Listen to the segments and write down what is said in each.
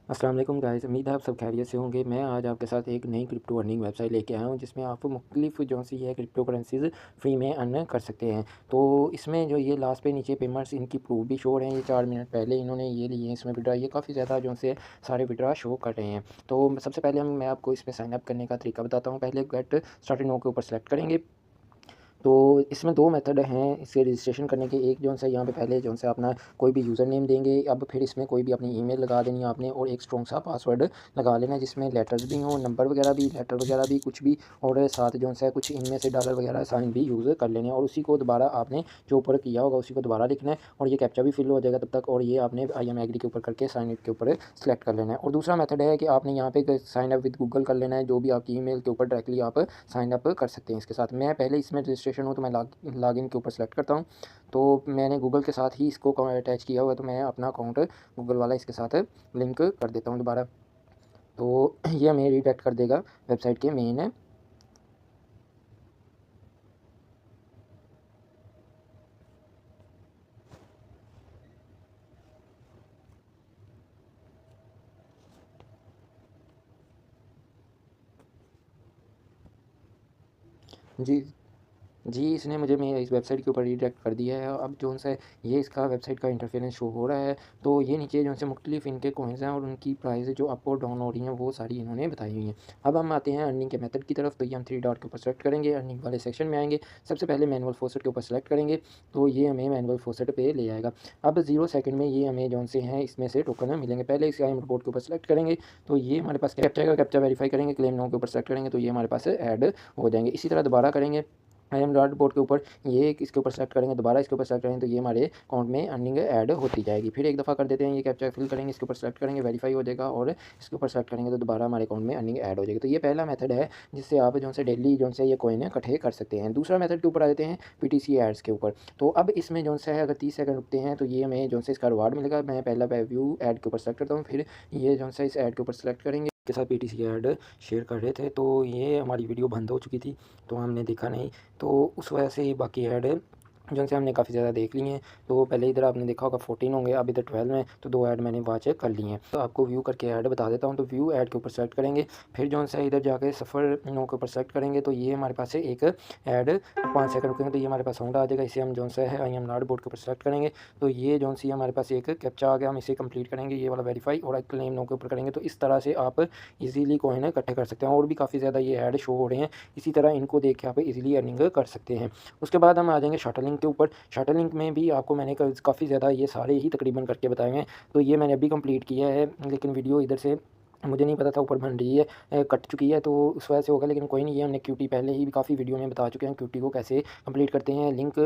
अस्सलाम वालेकुम गाइस, उम्मीद है आप सब खैरियत से होंगे। मैं आज आपके साथ एक नई क्रिप्टो अर्निंग वेबसाइट लेके आया हूँ जिसमें आप मुख्तलिफ जो सी है क्रिप्टो करेंसीज़ फ्री में अर्न कर सकते हैं। तो इसमें जो ये लास्ट पे नीचे पेमेंट्स इनकी प्रूफ भी शो हो रहे हैं। ये 4 मिनट पहले इन्होंने ये लिए हैं इसमें विड्रा, ये काफ़ी ज़्यादा जो से सारे विड्रा शो कर रहे हैं। तो सबसे पहले मैं आपको इसमें साइन अप करने का तरीका बताता हूँ। पहले गेट स्टार्टेड नाउ के ऊपर सेलेक्ट करेंगे। तो इसमें 2 मेथड हैं इसके रजिस्ट्रेशन करने के। एक जो है यहाँ पे पहले जो है अपना कोई भी यूज़र नेम देंगे। अब फिर इसमें कोई भी अपनी ईमेल लगा देनी है आपने और एक स्ट्रॉन्ग सा पासवर्ड लगा लेना है जिसमें लेटर्स भी हों, नंबर वगैरह भी, लेटर वगैरह भी कुछ भी, और साथ जो है कुछ इनमें से डॉलर वगैरह साइन भी यूज़ कर लेने हैं। और उसी को दोबारा आपने जो ऊपर किया होगा उसी को दोबारा लिखना है और ये कैप्चा भी फिल हो जाएगा तब तक। और ये आपने आई एम एग्री के ऊपर करके साइन इट के ऊपर सेलेक्ट कर लेना है। और दूसरा मेथड है कि आपने यहाँ पे साइन अप विद गूगल कर लेना है। जो भी आपकी ईमेल के ऊपर डायरेक्टली आप साइन अप कर सकते हैं इसके साथ। मैं पहले इसमें रजिस्ट्रेशन हूँ तो मैं लॉगिन के ऊपर सेलेक्ट करता हूँ। तो मैंने गूगल के साथ ही इसको अटैच किया हुआ है, तो मैं अपना अकाउंट गूगल वाला इसके साथ लिंक कर देता हूँ दोबारा। तो ये हमें रिडायरेक्ट कर देगा वेबसाइट के मेन। जी, जी, इसने मुझे मेरे इस वेबसाइट के ऊपर रीडायरेक्ट कर दिया है। अब जो है ये इसका वेबसाइट का इंटरफेरेंस शो हो रहा है। तो ये नीचे जो है मुख्तलिफ इनके कॉइन्स हैं और उनकी प्राइस जो अप और डाउन हो रही हैं वो सारी इन्होंने बताई हुई हैं। अब हम आते हैं अर्निंग के मेथड की तरफ। तो ये हम 3 डॉट के ऊपर सेलेक्ट करेंगे, अर्निंग वाले सेक्शन में आएँगे। सबसे पहले मैनुअल फॉसेट के ऊपर सेलेक्ट करेंगे, तो ये हमें मैनुअल फॉसेट पे ले आएगा। अब 0 सेकंड में ये हमें जो से हैं इसमें से टोकन मिलेंगे। पहले इस आई एम रिपोर्ट के ऊपर सेलेक्ट करेंगे, तो ये हमारे पास कैप्चा का कैप्चा वेरीफाई करेंगे, क्लेम नाउ के ऊपर सेलेक्ट करेंगे तो ये हमारे पास ऐड हो जाएँगे। इसी तरह दोबारा करेंगे आई एम डॉट बोर्ड के ऊपर, ये इसके ऊपर सेलेक्ट करेंगे, दोबारा इसके ऊपर सेलेक्ट करेंगे तो ये हमारे अकाउंट में अर्निंग ऐड होती जाएगी। फिर एक दफ़ा कर देते हैं, ये कैप्चा फिल करेंगे, इसके ऊपर सेलेक्ट करेंगे, वेरीफाई हो जाएगा और इसके ऊपर सेलेक्ट करेंगे तो दोबारा हमारे अकाउंट में अर्निंग ऐड हो जाएगी। तो ये पहला मेथड है जिससे आप जो है डेली जो है ये कॉइन इकट्ठे कर सकते हैं। दूसरा मेथड के ऊपर आ जाते हैं पीटीसी एड्स के ऊपर। तो अब इसमें जो है अगर 30 सेकंड रुकते हैं तो ये हमें जो है इसका रिवार्ड मिलेगा। मैं पहला व्यू ऐड के ऊपर सेलेक्ट करता हूँ, फिर ये जो है इस ऐड के ऊपर सेलेक्ट करेंगे के साथ पीटीसी ऐड शेयर कर रहे थे, तो ये हमारी वीडियो बंद हो चुकी थी तो हमने देखा नहीं। तो उस वजह से बाकी ऐड जो से हमने काफ़ी ज़्यादा देख लिए हैं। तो पहले इधर आपने देखा होगा 14 होंगे, अब इधर 12 में, तो 2 ऐड मैंने वॉच कर लिए हैं। तो आपको व्यू करके ऐड बता देता हूँ। तो व्यू ऐड के ऊपर सेलेक्ट करेंगे, फिर जो है इधर जाके सफ़र नो के ऊपर सेलेक्ट करेंगे तो ये हमारे पास है एक ऐड 5 सेकंड रुकेंगे तो ये हमारे पास साउंड आ जाएगा। इसे हम जो है आई एम नॉट बोर्ड के ऊपर सेलेक्ट करेंगे, तो ये जो सी हमारे पास एक कैप्चा आ गया, हम इसे कंप्लीट करेंगे, ये वाला वेरीफाई और क्लेम नो के ऊपर करेंगे। तो इस तरह से आप इजीली कॉइन इकट्ठे कर सकते हैं और भी काफ़ी ज़्यादा ये ऐड शो हो रहे हैं। इसी तरह इनको देख के आप इजीली अर्निंग कर सकते हैं। उसके बाद हम आ जाएंगे शार्टर लिंक के ऊपर। शार्टर लिंक में भी आपको मैंने काफ़ी ज़्यादा ये सारे ही तकरीबन करके बताए हैं। तो ये मैंने अभी कंप्लीट किया है, लेकिन वीडियो इधर से मुझे नहीं पता था ऊपर बन रही है, कट चुकी है तो उस वजह से होगा, लेकिन कोई नहीं। ये हमने क्यूटी पहले ही काफ़ी वीडियो में बता चुके हैं, क्यूटी को कैसे कंप्लीट करते हैं, लिंक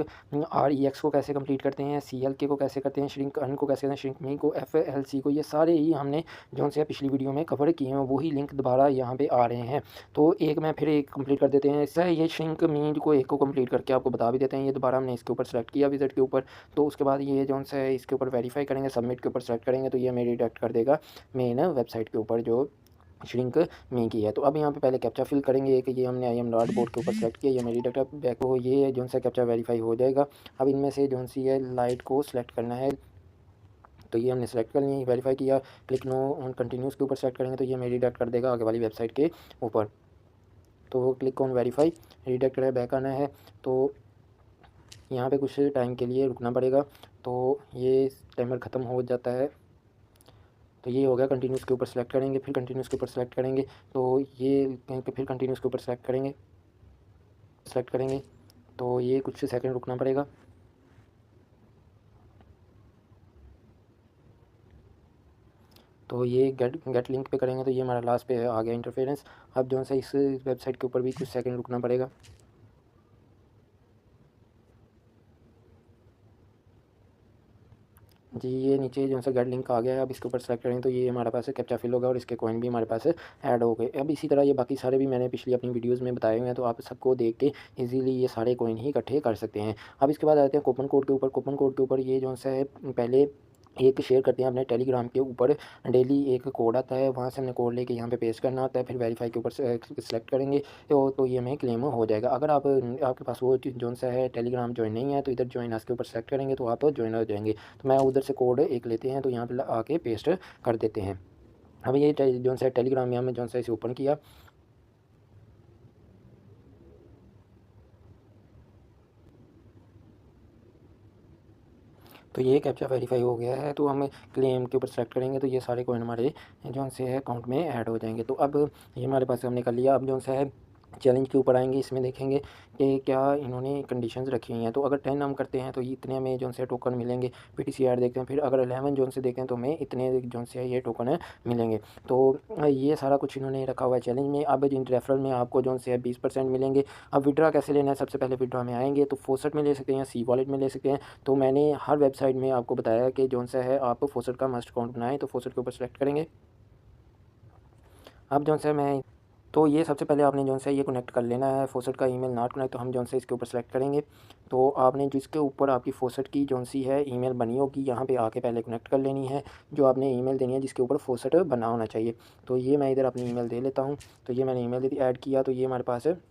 आर ई एक्स को कैसे कंप्लीट करते हैं, सी एल के को कैसे करते हैं, श्रिंक अर्न को कैसे करते हैं, श्रिंक मी को, एफ एल सी को, ये सारे ही हमने जो से पिछली वीडियो में कवर किए हैं वही लिंक दोबारा यहाँ पे आ रहे हैं। तो एक मैं फिर एक कंप्लीट कर देते हैं इससे, ये श्रिंक मी को एक को कंप्लीट करके आपको बता भी देते हैं। ये दोबारा हमने इसके ऊपर सेलेक्ट किया विजिट के ऊपर, तो उसके बाद ये जो है इसके ऊपर वेरीफाई करेंगे, सबमिट के ऊपर सेलेक्ट करेंगे तो ये हमें रिडायरेक्ट कर देगा मेन वेबसाइट के ऊपर जो श्रिंक में की है। तो अब यहाँ पे पहले कैप्चा फिल करेंगे कि ये हमने आई एम डॉट बोर्ड के ऊपर सेलेक्ट किया, ये मेरी डाटा बैक हो, ये जो सा कैप्चा वेरीफाई हो जाएगा। अब इनमें से जो सी है लाइट को सिलेक्ट करना है, तो ये हमने सेलेक्ट कर लिया, वेरीफाई किया, क्लिक नो ऑन कंटिन्यूस के ऊपर सेलेक्ट करेंगे तो ये मेरी डायरेक्ट कर देगा आगे वाली वेबसाइट के ऊपर। तो क्लिक ऑन वेरीफाई, रिडायरेक्ट है, बैक आना है। तो यहाँ पे कुछ टाइम के लिए रुकना पड़ेगा, तो ये टाइमर ख़त्म हो जाता है। तो ये हो गया, कंटिन्यूस के ऊपर सेलेक्ट करेंगे, फिर कंटिन्यूस के ऊपर सेलेक्ट करेंगे, तो ये कहीं पे फिर कंटिन्यूस के ऊपर सेलेक्ट करेंगे तो ये कुछ सेकंड रुकना पड़ेगा। तो ये गेट लिंक पे करेंगे तो ये हमारा लास्ट पे आ गया इंटरफेरेंस। अब जो है इस वेबसाइट के ऊपर भी कुछ सेकंड रुकना पड़ेगा। जी, ये नीचे जो है गेट लिंक आ गया है। अब इसके ऊपर सेलेक्ट करेंगे तो ये हमारे पास कैप्चा फिल होगा और इसके कॉइन भी हमारे पास ऐड हो गए। अब इसी तरह ये बाकी सारे भी मैंने पिछली अपनी वीडियोज़ में बताए हुए हैं, तो आप सबको देख के इजीली ये सारे कॉइन ही इकट्ठे कर सकते हैं। अब इसके बाद आते हैं कूपन कोड के ऊपर। कूपन कोड के ऊपर ये जो है पहले एक शेयर करते हैं अपने टेलीग्राम के ऊपर। डेली एक कोड आता है, वहाँ से हमने कोड लेके यहाँ पे पेस्ट करना होता है, फिर वेरीफाई के ऊपर सेलेक्ट करेंगे तो ये हमें क्लेम हो जाएगा। अगर आपके पास वो जो सा है टेलीग्राम ज्वाइन नहीं है तो इधर ज्वाइन आज के ऊपर सेलेक्ट करेंगे तो आप ज्वाइन हो जाएंगे। तो मैं उधर से कोड एक लेते हैं तो यहाँ पे आके पेस्ट कर देते हैं। अब ये जो है टेलीग्राम में हमने जो है इसे ओपन किया। तो ये कैप्चा वेरीफाई हो गया है, तो हम क्लेम के ऊपर सेलेक्ट करेंगे तो ये सारे कॉइन हमारे जो से है अकाउंट में ऐड हो जाएंगे। तो अब ये हमारे पास हमने कर लिया। अब जो है चैलेंज के ऊपर आएंगे, इसमें देखेंगे कि क्या इन्होंने कंडीशंस रखी हुई हैं। तो अगर 10 हम करते हैं तो ये इतने में जो से टोकन मिलेंगे। पीटीसी ऐड देखते हैं, फिर अगर 11 जो से देखें तो हमें इतने जो से ये टोकन मिलेंगे। तो ये सारा कुछ इन्होंने रखा हुआ है चैलेंज में। अब जिन रेफरल में आपको जो से 20% मिलेंगे। अब विड्रा कैसे लेना है, सबसे पहले विड्रा में आएंगे तो फोसेट में ले सकते हैं, सी वॉलेट में ले सकते हैं। तो मैंने हर वेबसाइट में आपको बताया कि जो सा है आप फोसेट का मस्ट अकाउंट बनाएं, तो फोसेट के ऊपर सेलेक्ट करेंगे। अब जो है मैं तो ये सबसे पहले आपने जो है ये कनेक्ट कर लेना है। फोसेट का ईमेल नॉट कनेक्ट, तो हम जो है इसके ऊपर सेलेक्ट करेंगे। तो आपने जिसके ऊपर आपकी फोसेट की जो सी है ईमेल बनी होगी, यहाँ पे आके पहले कनेक्ट कर लेनी है। जो आपने ईमेल देनी है जिसके ऊपर फोसेट बना होना चाहिए। तो ये मैं इधर अपनी ईमेल दे लेता हूँ। तो ये मैंने ईमेल दे दी, ऐड किया, तो ये हमारे पास है।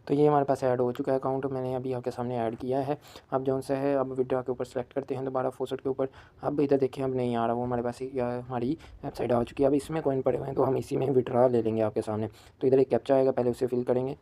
तो ये हमारे पास ऐड हो चुका है अकाउंट, मैंने अभी आपके सामने ऐड किया है। अब जो सा है अब विड्रा के ऊपर सेलेक्ट करते हैं दोबारा फोसेट के ऊपर। अब इधर देखिए अब नहीं आ रहा, वो हमारे पास हमारी वेबसाइट आ चुकी है। अब इसमें कॉइन पड़े हुए हैं तो हम इसी में विड्रा ले लेंगे आपके सामने। तो इधर एक कैप्चा आएगा, पहले उसे फिल करेंगे।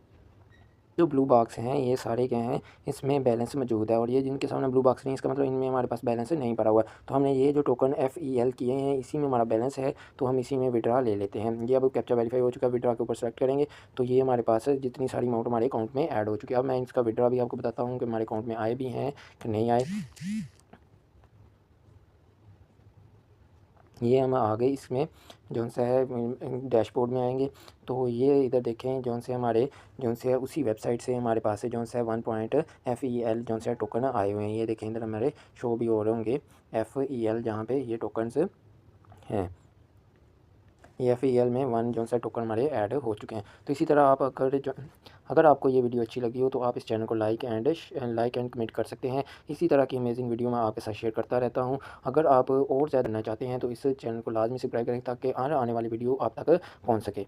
जो ब्लू बॉक्स हैं ये सारे क्या हैं, इसमें बैलेंस मौजूद है। और ये जिनके सामने ब्लू बॉक्स नहीं, इसका मतलब इनमें हमारे पास बैलेंस नहीं पड़ा हुआ है। तो हमने ये जो टोकन FEL किए हैं इसी में हमारा बैलेंस है, तो हम इसी में विड्रा ले लेते हैं। ये अब कैप्चा वेरीफाई हो चुका है, विड्रा के ऊपर सेलेक्ट करेंगे। तो ये हमारे पास जितनी सारी अमाउंट हमारे अकाउंट में ऐड हो चुकी है। अब मैं इसका विड्रा भी आपको बताता हूँ कि हमारे अकाउंट में आए भी हैं कि नहीं आए। ये हम आ गए इसमें जौन सा है डैशबोर्ड में आएंगे। तो ये इधर देखें जौन से हमारे जौन से उसी वेबसाइट से हमारे पास है जौन सा 1.FEL जौन सा टोकन आए हुए हैं। ये देखें इधर हमारे शो भी हो रहे होंगे FEL, जहाँ पे ये टोकन्स हैं। ये FEL में 1 जौन सा टोकन हमारे ऐड हो चुके हैं। तो इसी तरह आप अगर आपको ये वीडियो अच्छी लगी हो तो आप इस चैनल को लाइक एंड कमेंट कर सकते हैं। इसी तरह की अमेजिंग वीडियो मैं आपके साथ शेयर करता रहता हूँ। अगर आप और ज़्यादा जानना चाहते हैं तो इस चैनल को लाजमी सब्सक्राइब करें ताकि आने वाली वीडियो आप तक पहुँच सके।